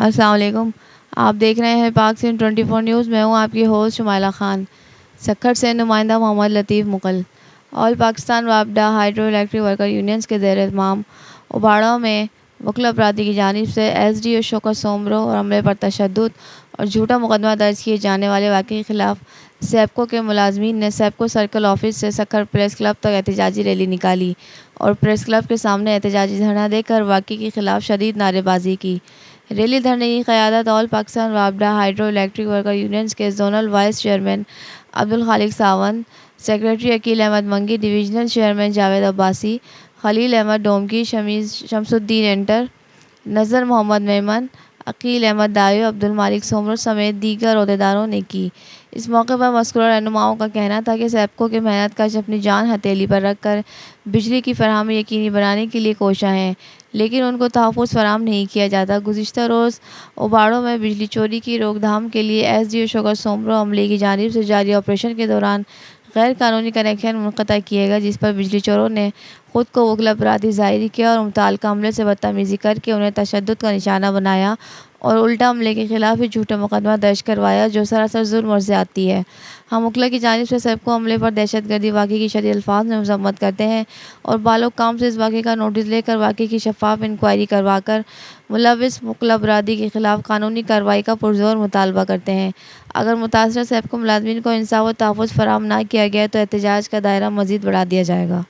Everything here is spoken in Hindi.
अस्सलाम वालेकुम। आप देख रहे हैं पाक सिंध 24 न्यूज़। मैं हूं आपकी होस्ट शुमाइला खान। सक्खर से नुमाइंदा मोहम्मद लतीफ़ मुगल। ऑल पाकिस्तान वापडा हाइड्रो इलेक्ट्रिक वर्कर यूनियंस के ज़ेर एहतमाम उबाड़ा में वकील अपराधी की जानिब से एसडीओ शौकत सोमरो और अमले पर तशद्दुद और झूठा मुकदमा दर्ज किए जाने वाले वाक़े के खिलाफ सेप्को के मुलाजमीन ने सेप्को सर्कल ऑफिस से सक्खर प्रेस क्लब तक एहतजाजी रैली निकाली और प्रेस क्लब के सामने एहतजाजी धरना देकर वाक़े के खिलाफ शदीद नारेबाजी की। रैली धरने की क़यादत ऑल पाकिस्तान वापडा हाइड्रो इलेक्ट्रिक वर्कर यूनियंस के zonal vice chairman Abdul Khaliq Sawant, secretary Aqeel Ahmed Mangi, divisional chairman Javed Abbasi, Khalil Ahmed Domki, Shamsuddin एंटर, नज़र मोहम्मद मेमन, अकील अहमद दायो, अब्दुल मालिक सोमरो समेत दीगर अहदेदारों ने की। इस मौके पर मज़कूरा रहनुमाओं का कहना था कि सेप्को के मेहनत कश अपनी जान हथेली पर रख कर बिजली की फराहमी यकीनी बनाने के लिए कोशा हैं, लेकिन उनको तहफ़्फ़ुज़ फराहम नहीं किया जाता। गुज़िश्ता रोज़ उबाड़ों में बिजली चोरी की रोकथाम के लिए एसडीओ शौकत सोमरो अमले की जानिब से जारी ऑपरेशन के दौरान गैर कानूनी कनेक्शन मुनक़ता किए गए, जिस पर बिजली चोरों ने खुद को वकील अपराधी ज़ाहिर किया और मुतल्लिक़ा अमले से बदतमीज़ी करके उन्हें तशद्दुद का निशाना बनाया और उल्टा अमले के खिलाफ ही झूठा मुकदमा दर्ज करवाया, जो सरासर जुल्म और ज़्यादती है। हम वकील की जानिब से सेप्को अमले पर दहशतगर्दी वाक़े की शदीद अल्फाज में मज़म्मत करते हैं और बालो काम से इस वाक़े का नोटिस लेकर वाक़े की शफ़ाफ़ इंक्वायरी करवाकर मुलव्विस वकील अपराधी के खिलाफ कानूनी कार्रवाई का पुरज़ोर मुतालबा करते हैं। अगर मुतासरा सेप्को मुलाज़मीन को इंसाफ़ और तहफ़्फ़ुज़ फराहम ना किया गया तो एहतजाज का दायरा मज़ीद बढ़ा दिया जाएगा।